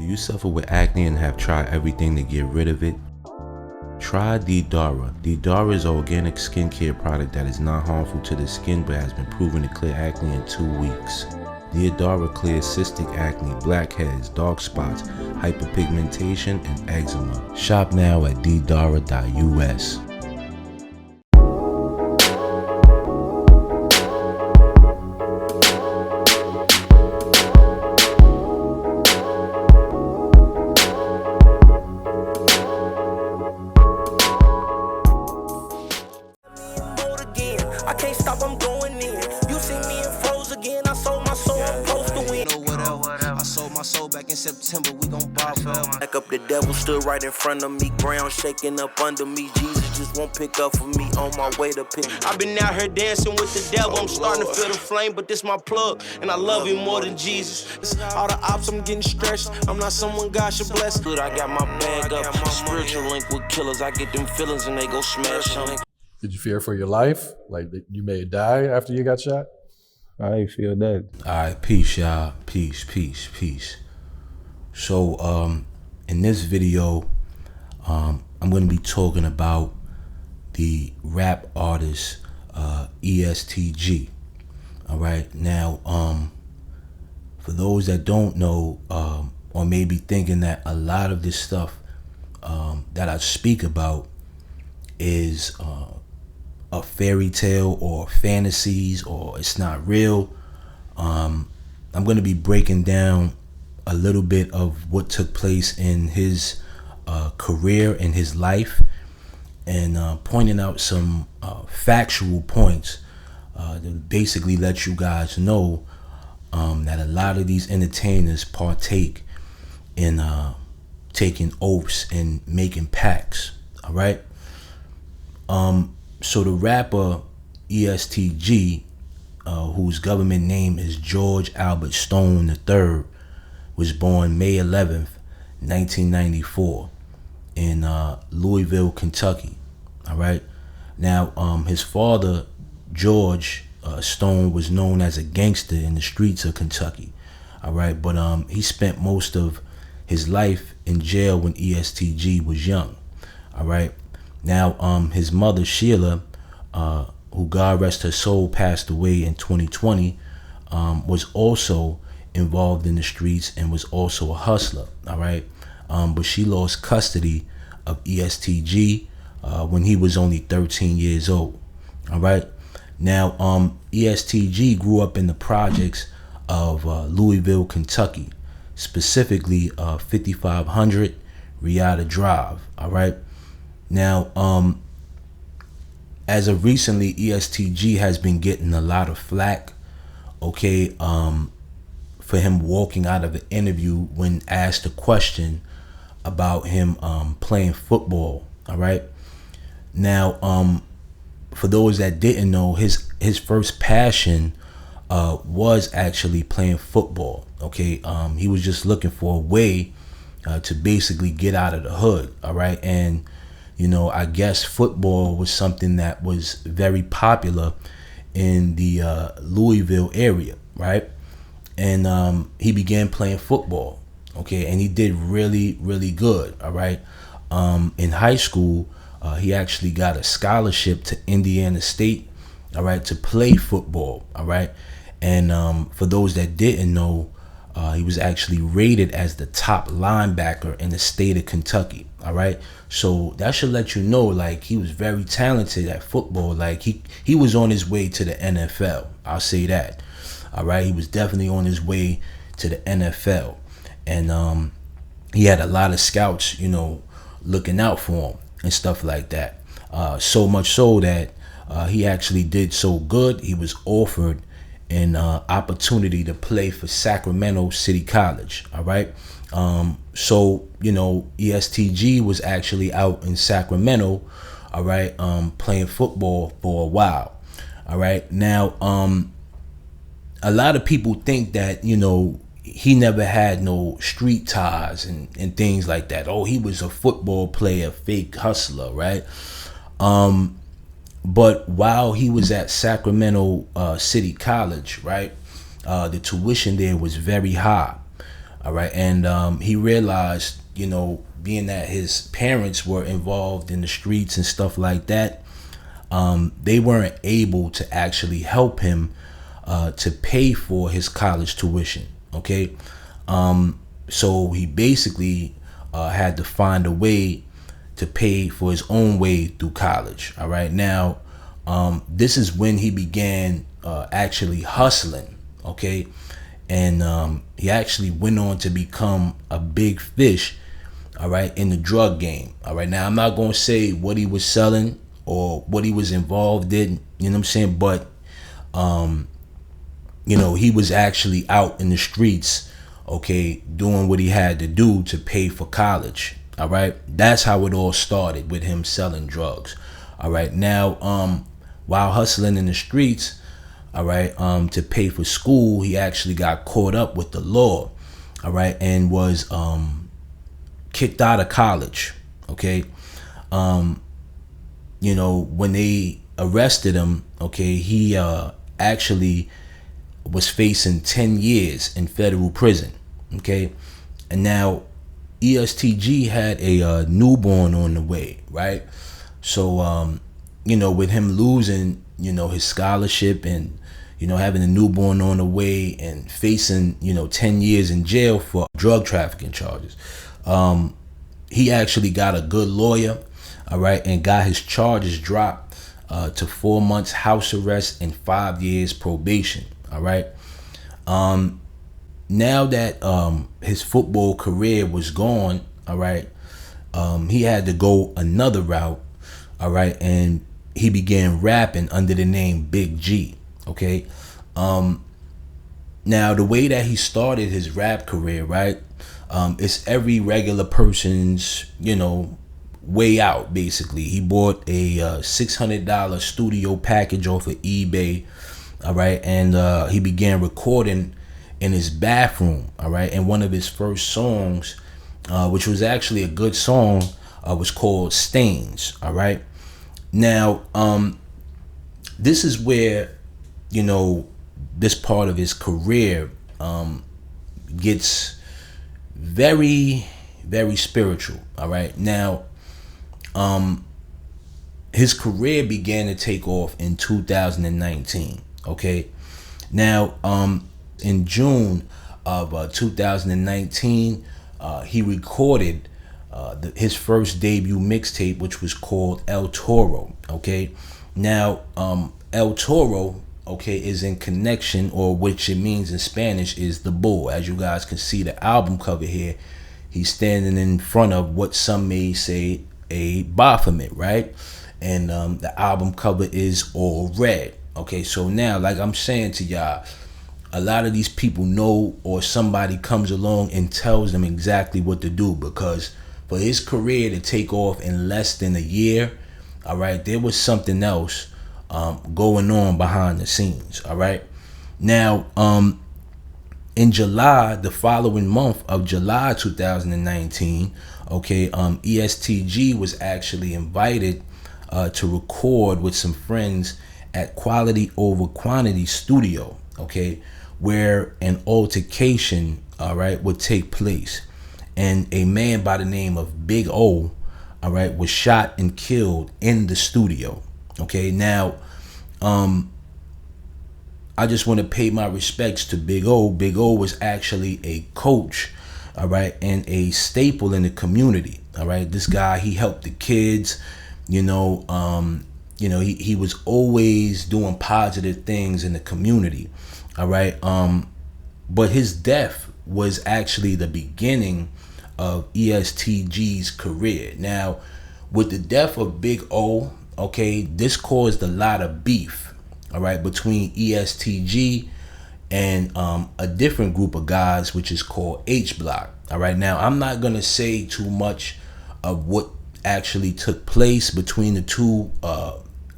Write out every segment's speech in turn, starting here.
Do you suffer with acne and have tried everything to get rid of it? Try D-Dara. D-Dara is an organic skincare product that is not harmful to the skin but has been proven to clear acne in 2 weeks. D-Dara clears cystic acne, blackheads, dark spots, hyperpigmentation, and eczema. Shop now at ddara.us. I can't stop, I'm going in. You see me in froze again. I sold my soul, I'm close to win. Know whatever. I sold my soul back in September. We gon' ball forever. Back up, the devil stood right in front of me. Ground shaking up under me. Jesus just won't pick up for me on my way to pick. I've been out here dancing with the devil. I'm starting to feel the flame, but this my plug. And I love him more than Jesus. All the ops, I'm getting stretched. I'm not someone God should bless. Good, I got my bag up. Spiritual link with killers. I get them feelings and they go smash on. Did you fear for your life? Like that you may die after you got shot? I ain't feel that. Alright, peace, y'all. Peace. So, in this video, I'm going to be talking about the rap artist, ESTG. Alright, now, for those that don't know, or maybe thinking that a lot of this stuff that I speak about is a fairy tale or fantasies or it's not real, I'm going to be breaking down a little bit of what took place in his career and his life, and pointing out some factual points to basically let you guys know that a lot of these entertainers partake in taking oaths and making pacts. All right. So the rapper ESTG, whose government name is George Albert Stone III, was born May 11th, 1994 in Louisville, Kentucky. All right. Now, his father, George Stone, was known as a gangster in the streets of Kentucky. All right. But he spent most of his life in jail when ESTG was young. All right. Now, his mother, Sheila, who God rest her soul, passed away in 2020, was also involved in the streets and was also a hustler. All right. But she lost custody of ESTG when he was only 13 years old. All right. Now, ESTG grew up in the projects of Louisville, Kentucky, specifically 5500 Riata Drive. All right. Now, as of recently, ESTG has been getting a lot of flack, okay, for him walking out of an interview when asked a question about him playing football. All right. Now, for those that didn't know, his first passion was actually playing football. Okay. He was just looking for a way to basically get out of the hood. All right. And you know, I guess football was something that was very popular in the Louisville area, right? And he began playing football, okay? And he did really, really good, all right? In high school, he actually got a scholarship to Indiana State, all right, to play football, all right? And for those that didn't know, he was actually rated as the top linebacker in the state of Kentucky. All right. So that should let you know, like, he was very talented at football. Like he was on his way to the NFL. I'll say that. All right. He was definitely on his way to the NFL. And he had a lot of scouts, you know, looking out for him and stuff like that. So much so that he actually did so good. He was offered an opportunity to play for Sacramento City College. All right. So, you know, ESTG was actually out in Sacramento, all right, playing football for a while. All right. Now, a lot of people think that, you know, he never had no street ties and things like that. Oh, he was a football player, fake hustler, right? But while he was at Sacramento City College, right, the tuition there was very high. All right, and he realized, being that his parents were involved in the streets and stuff like that, they weren't able to actually help him to pay for his college tuition. Okay, so he basically had to find a way to pay for his own way through college. All right, now this is when he began actually hustling. Okay, and he actually went on to become a big fish. All right, in the drug game. All right, now I'm not gonna say what he was selling or what he was involved in. You know what I'm saying? But he was actually out in the streets, okay, doing what he had to do to pay for college. All right, that's how it all started, with him selling drugs. All right, now while hustling in the streets, all right, to pay for school, he actually got caught up with the law. All right, and was kicked out of college. Okay, when they arrested him, okay, he actually was facing 10 years in federal prison. Okay, and now ESTG had a newborn on the way, right? So with him losing his scholarship and having a newborn on the way and facing 10 years in jail for drug trafficking charges, he actually got a good lawyer, all right, and got his charges dropped to 4 months house arrest and 5 years probation. All right. Now that his football career was gone, all right, he had to go another route, all right, and he began rapping under the name Big G. Okay. Now the way that he started his rap career, right, it's every regular person's, way out. Basically, he bought a $600 studio package off of eBay. All right, and he began recording in his bathroom. All right, and one of his first songs, which was actually a good song, was called Stains. All right, now this is where this part of his career gets very, very spiritual. All right, now his career began to take off in 2019. Okay, now in June of 2019, he recorded his first debut mixtape, which was called El Toro. Okay, now El Toro, okay, is in connection, or which it means in Spanish is the bull. As you guys can see the album cover here, he's standing in front of what some may say a Baphomet, right? And the album cover is all red. Okay, so now, like I'm saying to y'all, a lot of these people know, or somebody comes along and tells them exactly what to do, because for his career to take off in less than a year, all right, there was something else going on behind the scenes. All right, now in July, the following month of July 2019, okay, ESTG was actually invited to record with some friends at Quality Over Quantity Studio, okay, where an altercation, all right, would take place, and a man by the name of Big O, all right, was shot and killed in the studio. Okay, now I just want to pay my respects to Big O. Big O was actually a coach, all right, and a staple in the community. All right, this guy, he helped the kids, he was always doing positive things in the community. All right, but his death was actually the beginning of ESTG's career. Now, with the death of Big O, okay, this caused a lot of beef, all right, between ESTG and a different group of guys, which is called H Block. All right, now I'm not gonna say too much of what actually took place between the two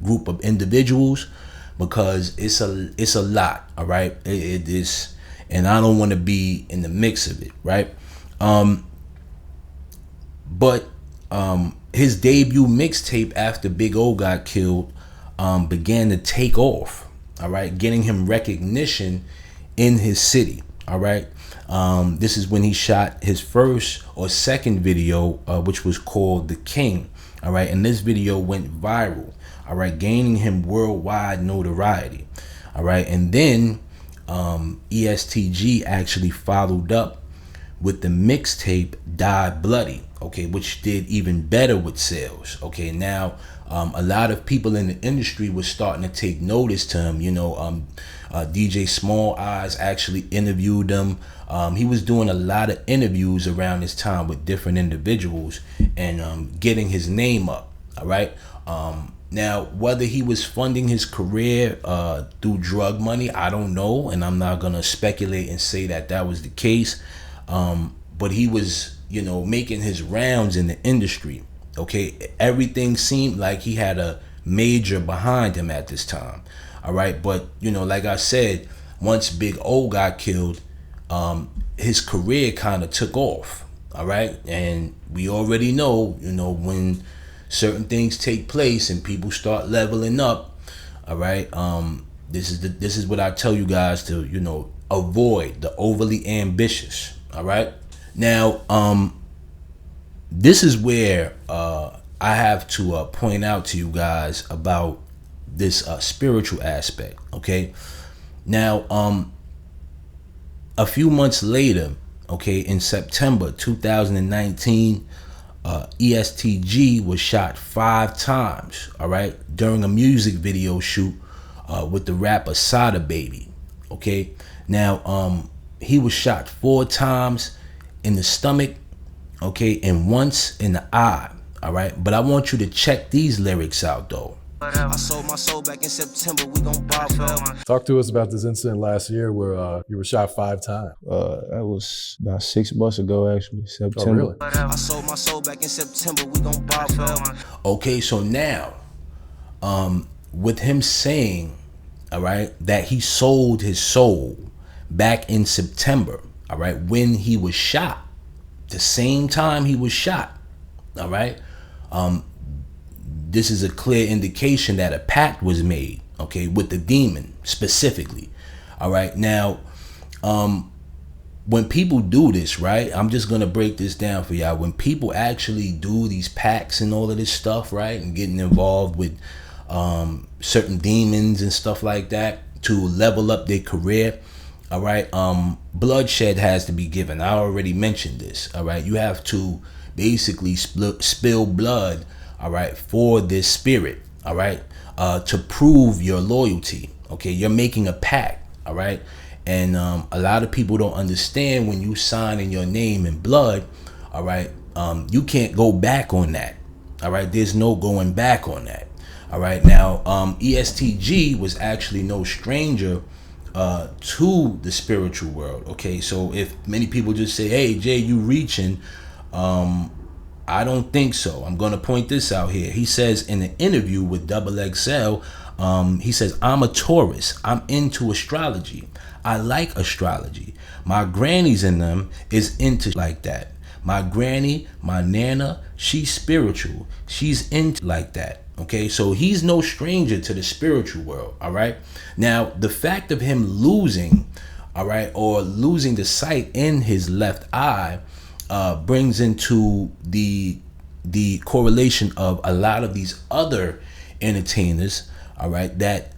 group of individuals, because it's a lot. All right, it is, and I don't want to be in the mix of it, right? But his debut mixtape after Big O got killed began to take off, all right, getting him recognition in his city. All right, This is when he shot his first or second video, which was called The King. All right, and this video went viral. All right, gaining him worldwide notoriety. All right, and then ESTG actually followed up with the mixtape Die Bloody, okay, which did even better with sales. Okay, now a lot of people in the industry was starting to take notice to him. DJ Small Eyes actually interviewed him. He was doing a lot of interviews around this time with different individuals and getting his name up. All right. Now, whether he was funding his career through drug money, I don't know, and I'm not gonna speculate and say that that was the case. But he was, making his rounds in the industry. Okay, everything seemed like he had a major behind him at this time. All right, but like I said, once Big O got killed, his career kind of took off. All right, and we already know, when certain things take place and people start leveling up. All right, this is what I tell you guys to avoid the overly ambitious. All right, now this is where I have to point out to you guys about this spiritual aspect. Okay, now a few months later, okay, in September 2019, ESTG was shot 5 times, all right, during a music video shoot with the rapper Sada Baby. Okay, now he was shot 4 times in the stomach, okay, and once in the eye. All right, but I want you to check these lyrics out though. I sold my soul back in September, we gon' buy forever. Talk to us about this incident last year where you were shot 5 times. That was about 6 months ago, actually, September. Oh, really? I sold my soul back in September, we gon' buy forever. Okay, so now, with him saying, all right, that he sold his soul back in September, all right, when he was shot, the same time he was shot, all right, this is a clear indication that a pact was made, okay, with the demon specifically. All right, now, when people do this, right, I'm just gonna break this down for y'all. When people actually do these pacts and all of this stuff, right, and getting involved with certain demons and stuff like that to level up their career, all right, bloodshed has to be given. I already mentioned this. All right, you have to basically spill blood, all right, for this spirit, all right, to prove your loyalty. Okay, you're making a pact, all right, and a lot of people don't understand when you sign in your name in blood, all right, you can't go back on that. All right, there's no going back on that. All right, now ESTG was actually no stranger to the spiritual world. Okay, so if many people just say, hey Jay, you reaching, I don't think so. I'm gonna point this out here. He says in an interview with Double XL, he says, I'm a Taurus, I'm into astrology, I like astrology, my grannies in them is into like that. My granny, my nana, she's spiritual, she's into like that. Okay, so he's no stranger to the spiritual world. All right, now the fact of him losing, all right, or losing the sight in his left eye brings into the correlation of a lot of these other entertainers, all right, that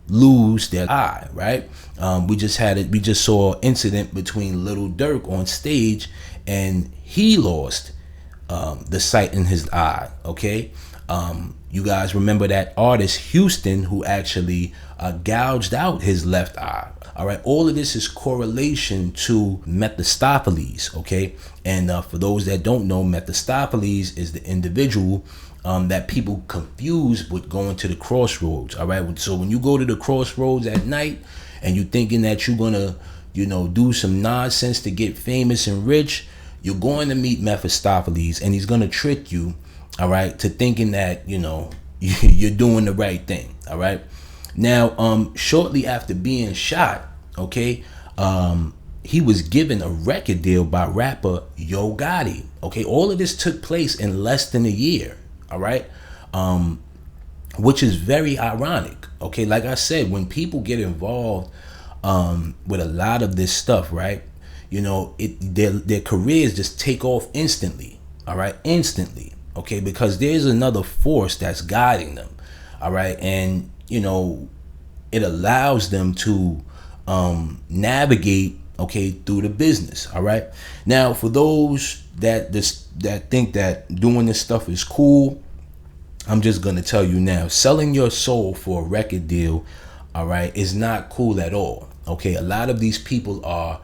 lose their eye, right? We just saw an incident between Little Durk on stage, and he lost the sight in his eye. Okay, you guys remember that artist Houston who actually gouged out his left eye. All right, all of this is correlation to Mephistopheles. Okay, and for those that don't know, Mephistopheles is the individual that people confuse with going to the crossroads. All right, so when you go to the crossroads at night and you're thinking that you're gonna, do some nonsense to get famous and rich, you're going to meet Mephistopheles, and he's gonna trick you, all right, to thinking that you're doing the right thing. All right. Now, shortly after being shot, okay, he was given a record deal by rapper Yo Gotti. Okay, all of this took place in less than a year. All right, which is very ironic. Okay, like I said, when people get involved with a lot of this stuff, right, their careers just take off instantly. All right, instantly. Okay, because there's another force that's guiding them. All right, and it allows them to navigate, okay, through the business. All right. Now, for those that think that doing this stuff is cool, I'm just gonna tell you now, selling your soul for a record deal, all right, is not cool at all. Okay, a lot of these people are,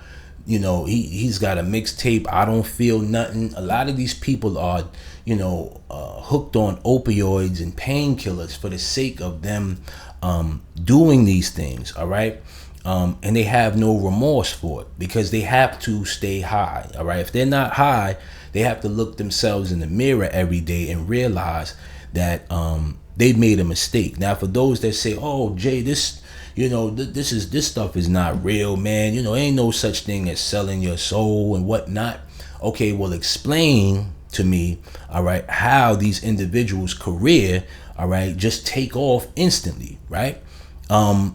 he's got a mixtape, I Don't Feel Nothing. A lot of these people are, hooked on opioids and painkillers for the sake of them doing these things. All right. And they have no remorse for it because they have to stay high. All right. If they're not high, they have to look themselves in the mirror every day and realize that they've made a mistake. Now, for those that say, "Oh, Jay, this stuff is not real, man. Ain't no such thing as selling your soul and whatnot." Okay, well, explain to me, all right, how these individuals' career, all right, just take off instantly, right? The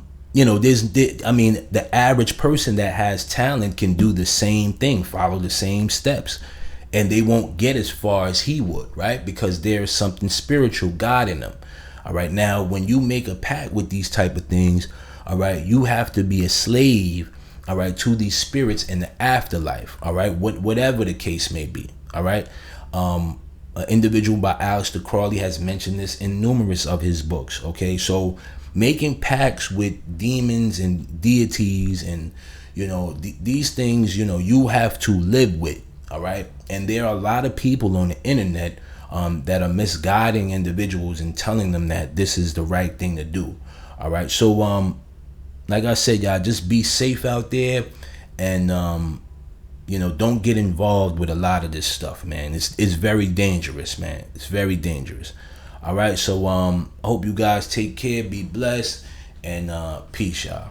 average person that has talent can do the same thing, follow the same steps, and they won't get as far as he would, right? Because there's something spiritual guiding them. All right. Now, when you make a pact with these type of things, all right, you have to be a slave, all right, to these spirits in the afterlife. All right. Whatever the case may be. All right. An individual by Aleister Crowley has mentioned this in numerous of his books. Okay. So making pacts with demons and deities and, these things, you have to live with. All right. And there are a lot of people on the internet that are misguiding individuals and telling them that this is the right thing to do. All right. So, like I said, y'all, just be safe out there and, don't get involved with a lot of this stuff, man. It's very dangerous, man. It's very dangerous. All right. So, I hope you guys take care, be blessed, and peace, y'all.